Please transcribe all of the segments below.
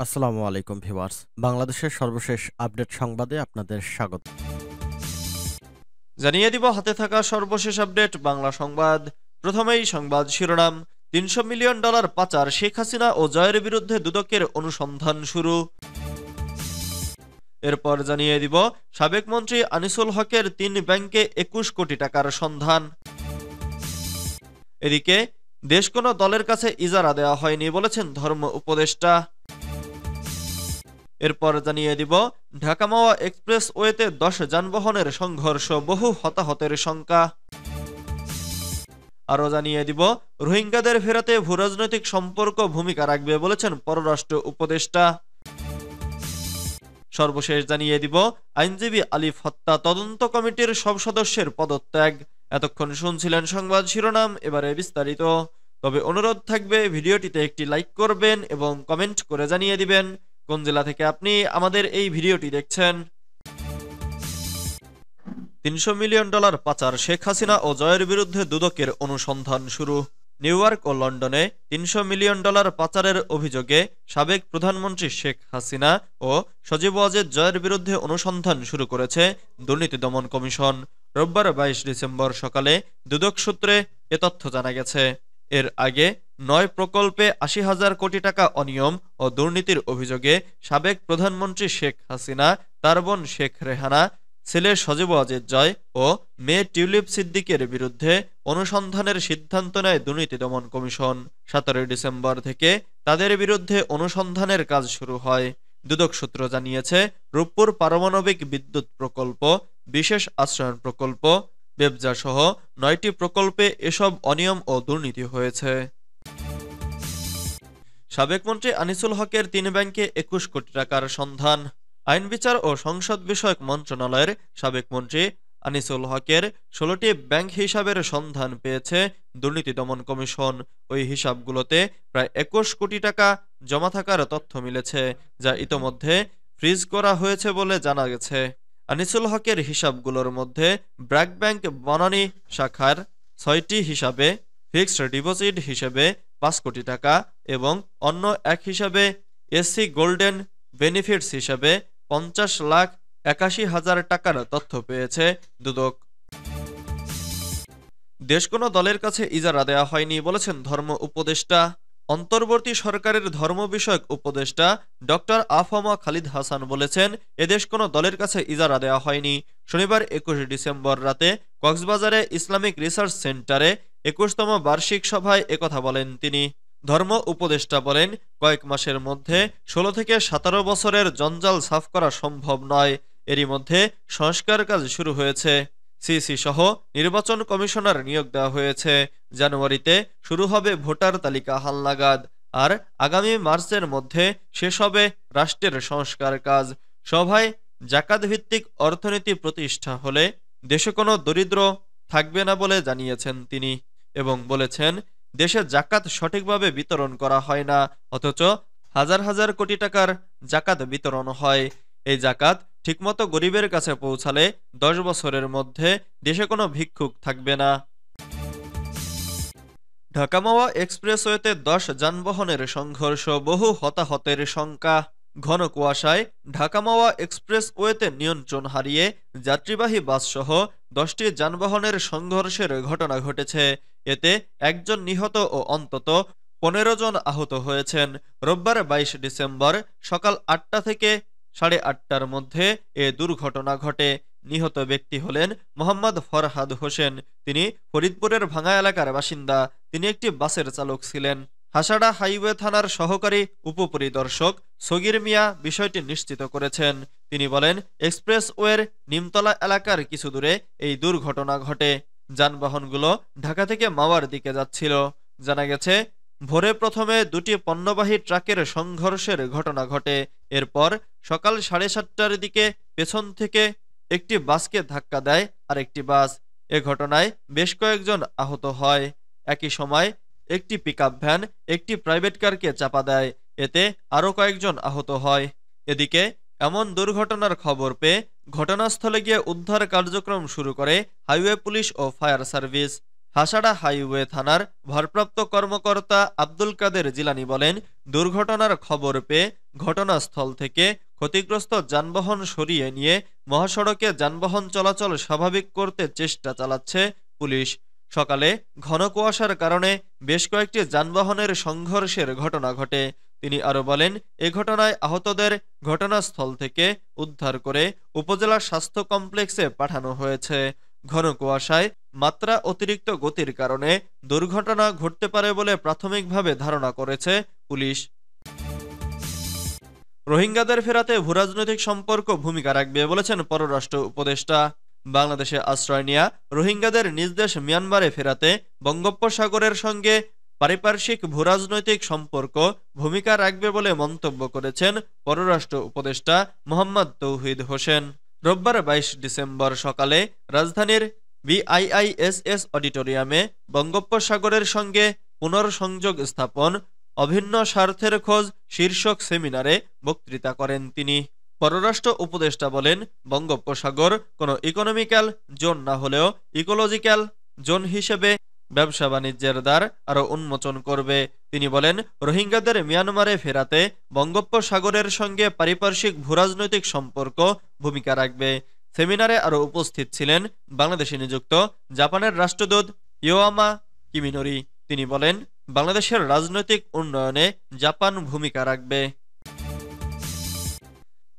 আসসালামু আলাইকুম ভিউয়ার্স। বাংলাদেশের সর্বশেষ আপডেট সংবাদে আপনাদের স্বাগত। জানিয়ে দিব হাতে থাকা সর্বশেষ আপডেট বাংলা সংবাদ। প্রথমেই সংবাদ শিরোনাম। $300 মিলিয়ন পাচার, শেখ হাসিনা ও জয়ের বিরুদ্ধে দুদকের অনুসন্ধান শুরু। এরপর জানিয়ে দিব সাবেক মন্ত্রী আনিসুল হকের 3 ব্যাংকে 21 কোটি টাকার সন্ধান। এদিকে দেশ কোনো দলের কাছে ইজারা দেওয়া হয়নি বলেছেন ধর্ম উপদেষ্টা। এরপর জানিয়ে দিব ঢাকা মাওয়া এক্সপ্রেসওয়েতে 10 যানবাহনের সংঘর্ষ, বহু হতাহতের শঙ্কা। আরও জানিয়ে দিব রোহিঙ্গাদের ফেরাতে ভূরাজনৈতিক সম্পর্ক ভূমিকা রাখবে বলেছেন পররাষ্ট্র উপদেষ্টা। সর্বশেষ জানিয়ে দিব আইনজীবী আলিফ হত্যা তদন্ত কমিটির সব সদস্যের পদত্যাগ। এতক্ষণ শুনছিলেন সংবাদ শিরোনাম, এবারে বিস্তারিত। তবে অনুরোধ থাকবে ভিডিওটিতে একটি লাইক করবেন এবং কমেন্ট করে জানিয়ে দিবেন কোন জেলা থেকে আপনি আমাদের এই ভিডিওটি দেখছেন। $300 মিলিয়ন পাচার, শেখ হাসিনা ও জয়ের বিরুদ্ধে দুদকের অনুসন্ধান শুরু। নিউ ইয়র্ক ও লন্ডনে $300 মিলিয়ন পাচারের অভিযোগে সাবেক প্রধানমন্ত্রী শেখ হাসিনা ও সজীব ওয়াজেদ জয়ের বিরুদ্ধে অনুসন্ধান শুরু করেছে দুর্নীতি দমন কমিশন। রোববার 22 ডিসেম্বর সকালে দুদক সূত্রে এ তথ্য জানা গেছে। এর আগে 9 প্রকল্পে 80,000 কোটি টাকা অনিয়ম ও দুর্নীতির অভিযোগে সাবেক প্রধানমন্ত্রী শেখ হাসিনা, তার বোন শেখ রেহানা, ছেলে সজীব ওয়াজেদ জয় ও মেয়ে টিউলিপ সিদ্দিকের বিরুদ্ধে অনুসন্ধানের সিদ্ধান্ত নেয় দুর্নীতি দমন কমিশন। 17 ডিসেম্বর থেকে তাদের বিরুদ্ধে অনুসন্ধানের কাজ শুরু হয়। দুদক সূত্র জানিয়েছে, রূপপুর পারমাণবিক বিদ্যুৎ প্রকল্প, বিশেষ আশ্রয়ণ প্রকল্প, বেবজা সহ 9টি প্রকল্পে এসব অনিয়ম ও দুর্নীতি হয়েছে। সাবেক মন্ত্রী আনিসুল হকের 3 ব্যাংকে 21 কোটি টাকার সন্ধান। আইন বিচার ও সংসদ বিষয়ক মন্ত্রণালয়ের সাবেক মন্ত্রী আনিসুল হকের 16টি ব্যাংক হিসাবের সন্ধান পেয়েছে দুর্নীতি দমন কমিশন। ওই হিসাবগুলোতে প্রায় 21 কোটি টাকা জমা থাকার তথ্য মিলেছে, যা ইতোমধ্যে ফ্রিজ করা হয়েছে বলে জানা গেছে। আনিসুল হকের হিসাবগুলোর মধ্যে ব্র্যাক ব্যাংক বনানী শাখার 6টি হিসাবে ফিক্সড ডিপোজিট হিসেবে 5 কোটি টাকা এবং অন্য এক হিসাবে এসসি গোল্ডেন বেনিফিটস হিসাবে 50,81,000 টাকার তথ্য পেয়েছে দুদক। দেশ কোনো দলের কাছে ইজারা দেওয়া হয়নি বলেছেন ধর্ম উপদেষ্টা। অন্তর্বর্তী সরকারের ধর্ম বিষয়ক উপদেষ্টা ডক্টর আফমা খালিদ হাসান বলেছেন, এদেশ কোনো দলের কাছে ইজারা দেওয়া হয়নি। শনিবার 21 ডিসেম্বর রাতে কক্সবাজারে ইসলামিক রিসার্চ সেন্টারে 21তম বার্ষিক সভায় একথা বলেন তিনি। ধর্ম উপদেষ্টা বলেন, কয়েক মাসের মধ্যে 16 থেকে 17 বছরের জঞ্জাল সাফ করা সম্ভব নয়। এরই মধ্যে সংস্কার কাজ শুরু হয়েছে। সিসি সহ নির্বাচন কমিশনার নিয়োগ দেওয়া হয়েছে। জানুয়ারিতে শুরু হবে ভোটার তালিকা হালনাগাদ, আর আগামী মার্চের মধ্যে শেষ হবে রাষ্ট্রের সংস্কার কাজ। সভায় জাকাত ভিত্তিক অর্থনীতি প্রতিষ্ঠা হলে দেশে কোনো দরিদ্র থাকবে না বলে জানিয়েছেন তিনি এবং বলেছেন, দেশে জাকাত সঠিকভাবে বিতরণ করা হয় না, অথচ হাজার হাজার কোটি টাকার জাকাত বিতরণ হয়। এই জাকাত ঠিকমতো গরিবের কাছে পৌঁছালে 10 বছরের মধ্যে দেশে কোনো ভিক্ষুক থাকবে না। ঢাকা মাওয়া এক্সপ্রেসওয়েতে 10 যানবাহনের সংঘর্ষ, বহু হতাহতের শঙ্কা। ঘন কুয়াশায় ঢাকা মাওয়া এক্সপ্রেসওয়েতে নিয়ন্ত্রণ হারিয়ে যাত্রীবাহী বাসসহ 10টি যানবাহনের সংঘর্ষের ঘটনা ঘটেছে। এতে একজন নিহত ও অন্তত 15 জন আহত হয়েছেন। রোববার 22 ডিসেম্বর সকাল 8টা থেকে 8:30টার মধ্যে এ দুর্ঘটনা ঘটে। নিহত ব্যক্তি হলেন মোহাম্মদ ফরহাদ হোসেন। তিনি ফরিদপুরের ভাঙ্গা এলাকার বাসিন্দা। তিনি একটি বাসের চালক ছিলেন। হাসাড়া হাইওয়ে থানার সহকারী উপপরিদর্শক সগির মিয়া বিষয়টি নিশ্চিত করেছেন। তিনি বলেন, এক্সপ্রেসওয়ের নিমতলা এলাকার কিছু দূরে এই দুর্ঘটনা ঘটে। যানবাহনগুলো ঢাকা থেকে মাওয়ার দিকে যাচ্ছিল। জানা গেছে, ভোরে প্রথমে 2টি পণ্যবাহী ট্রাকের সংঘর্ষের ঘটনা ঘটে। এরপর সকাল 7:30টার দিকে পেছন থেকে একটি বাসকে ধাক্কা দেয় আরেকটি বাস। এ ঘটনায় বেশ কয়েকজন আহত হয়। একই সময় একটি পিকআপ ভ্যান একটি প্রাইভেট কারকে চাপা দেয়। এতে আরও কয়েকজন আহত হয়। এদিকে এমন দুর্ঘটনার খবর পেয়ে ঘটনাস্থলে গিয়ে উদ্ধার কার্যক্রম শুরু করে হাইওয়ে পুলিশ ও ফায়ার সার্ভিস। হাসাড়া হাইওয়ে থানার ভারপ্রাপ্ত কর্মকর্তা আব্দুল কাদের জিলানী বলেন, দুর্ঘটনার খবর পেয়ে ঘটনাস্থল থেকে ক্ষতিগ্রস্ত যানবাহন সরিয়ে নিয়ে মহাসড়কে যানবাহন চলাচল স্বাভাবিক করতে চেষ্টা চালাচ্ছে পুলিশ। সকালে ঘন কুয়াশার কারণে বেশ কয়েকটি যানবাহনের সংঘর্ষের ঘটনা ঘটে। তিনি আরো বলেন, এ ঘটনায় আহতদের ঘটনাস্থল থেকে উদ্ধার করে উপজেলা স্বাস্থ্য কমপ্লেক্সে পাঠানো হয়েছে। ঘন কুয়াশায় মাত্রা অতিরিক্ত গতির কারণে দুর্ঘটনা ঘটতে পারে বলে প্রাথমিকভাবে ধারণা করেছে পুলিশ। রোহিঙ্গাদের ফেরাতে ভূরাজনৈতিক সম্পর্ক ভূমিকা রাখবে বলেছেন পররাষ্ট্র উপদেষ্টা। বাংলাদেশে আশ্রয় নেয়া রোহিঙ্গাদের নিজ দেশ মিয়ানমারে ফেরাতে বঙ্গোপসাগরের সঙ্গে পারিপার্শ্বিক ভূরাজনৈতিক সম্পর্ক ভূমিকা রাখবে বলে মন্তব্য করেছেন পররাষ্ট্র উপদেষ্টা মোহাম্মদ তৌহিদ হোসেন। রোববার ২২ ডিসেম্বর সকালে রাজধানীর বিআইআইএসএস অডিটোরিয়ামে বঙ্গোপসাগরের সঙ্গে পুনর্সংযোগ স্থাপন অভিন্ন স্বার্থের খোঁজ শীর্ষক সেমিনারে বক্তৃতা করেন তিনি। পররাষ্ট্র উপদেষ্টা বলেন, বঙ্গোপসাগর কোনো ইকোনমিক্যাল জোন না হলেও ইকোলজিক্যাল জোন হিসেবে ব্যবসা বাণিজ্যের দ্বার আরও উন্মোচন করবে। তিনি বলেন, রোহিঙ্গাদের মিয়ানমারে ফেরাতে বঙ্গোপসাগরের সঙ্গে পারিপার্শ্বিক ভূরাজনৈতিক সম্পর্ক ভূমিকা রাখবে। সেমিনারে আরও উপস্থিত ছিলেন বাংলাদেশে নিযুক্ত জাপানের রাষ্ট্রদূত ইয়োয়ামা কিমিনোরি। তিনি বলেন, বাংলাদেশের রাজনৈতিক উন্নয়নে জাপান ভূমিকা রাখবে।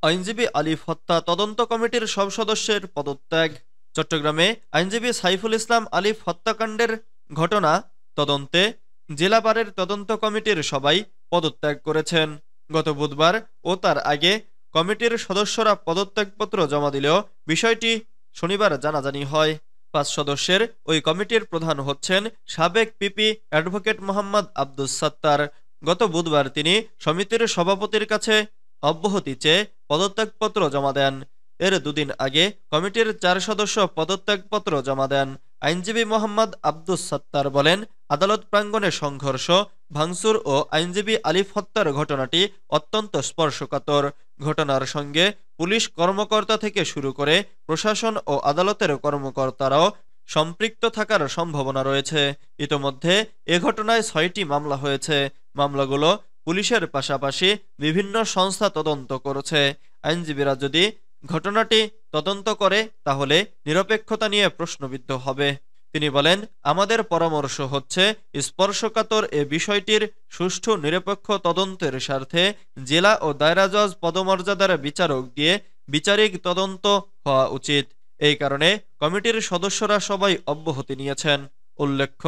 আইনজীবী আলিফ হত্যা তদন্ত কমিটির সব সদস্যের পদত্যাগ। চট্টগ্রামে আইনজীবী সাইফুল ইসলাম আলিফ হত্যাকাণ্ডের ঘটনা তদন্তে জেলা বারের তদন্ত কমিটির সবাই পদত্যাগ করেছেন। গত বুধবার ও তার আগে কমিটির সদস্যরা পদত্যাগপত্র জমা দিলেও বিষয়টি শনিবার জানাজানি হয়। ৫ সদস্যের ওই কমিটির প্রধান হচ্ছেন সাবেক পিপি অ্যাডভোকেট মোহাম্মদ আব্দুস সাত্তার। গত বুধবার তিনি সমিতির সভাপতির কাছে অব্যাহতি চেয়ে পদত্যাগপত্র জমা দেন। এর দুদিন আগে কমিটির ৪ সদস্য পদত্যাগপত্র জমা দেন। আইনজীবী মোহাম্মদ আব্দুস সাত্তার বলেন, আদালত প্রাঙ্গণে সংঘর্ষ, ভাঙচুর ও আইনজীবী আলিফ হত্যার ঘটনাটি অত্যন্ত স্পর্শকাতর। ঘটনার সঙ্গে পুলিশ কর্মকর্তা থেকে শুরু করে প্রশাসন ও আদালতের কর্মকর্তারাও সম্পৃক্ত থাকার সম্ভাবনা রয়েছে। ইতোমধ্যে এ ঘটনায় ৬টি মামলা হয়েছে। মামলাগুলো পুলিশের পাশাপাশি বিভিন্ন সংস্থা তদন্ত করেছে। আইনজীবীরা যদি ঘটনাটি তদন্ত করে তাহলে নিরপেক্ষতা নিয়ে প্রশ্নবিদ্ধ হবে। তিনি বলেন, আমাদের পরামর্শ হচ্ছে স্পর্শকাতর এ বিষয়টির সুষ্ঠু নিরপেক্ষ তদন্তের স্বার্থে জেলা ও দায়রা জজ পদমর্যাদার বিচারক দিয়ে বিচারিক তদন্ত হওয়া উচিত। এই কারণে কমিটির সদস্যরা সবাই অব্যাহতি নিয়েছেন। উল্লেখ্য,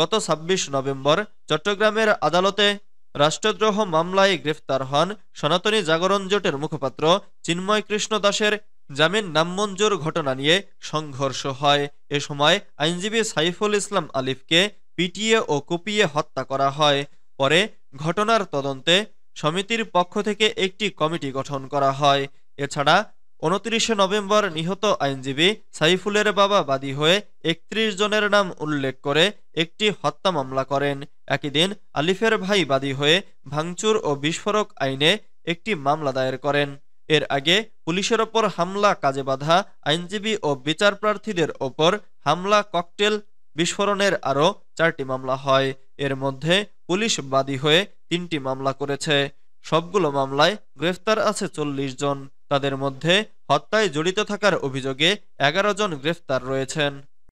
গত ২৬ নভেম্বর চট্টগ্রামের আদালতে রাষ্ট্রদ্রোহ মামলায় গ্রেফতার হন সনাতনী জাগরণ জোটের মুখপাত্র চিন্ময় কৃষ্ণ দাসের জামিন নামঞ্জুর ঘটনা নিয়ে সংঘর্ষ হয়। এ সময় আইনজীবী সাইফুল ইসলাম আলিফকে পিটিয়ে ও কুপিয়ে হত্যা করা হয়। পরে ঘটনার তদন্তে সমিতির পক্ষ থেকে একটি কমিটি গঠন করা হয়। এছাড়া ২৯ নভেম্বর নিহত আইনজীবী সাইফুলের বাবা বাদী হয়ে ৩১ জনের নাম উল্লেখ করে একটি হত্যা মামলা করেন। একই দিন আলিফের ভাই বাদী হয়ে ভাঙচুর ও বিস্ফোরক আইনে একটি মামলা দায়ের করেন। এর আগে পুলিশের ওপর হামলা, কাজে বাধা, আইনজীবী ও বিচার প্রার্থীদের ওপর হামলা, ককটেল বিস্ফোরণের আরও ৪টি মামলা হয়। এর মধ্যে পুলিশ বাদী হয়ে ৩টি মামলা করেছে। সবগুলো মামলায় গ্রেফতার আছে ৪০ জন। তাদের মধ্যে হত্যায় জড়িত থাকার অভিযোগে ১১ জন গ্রেফতার রয়েছেন।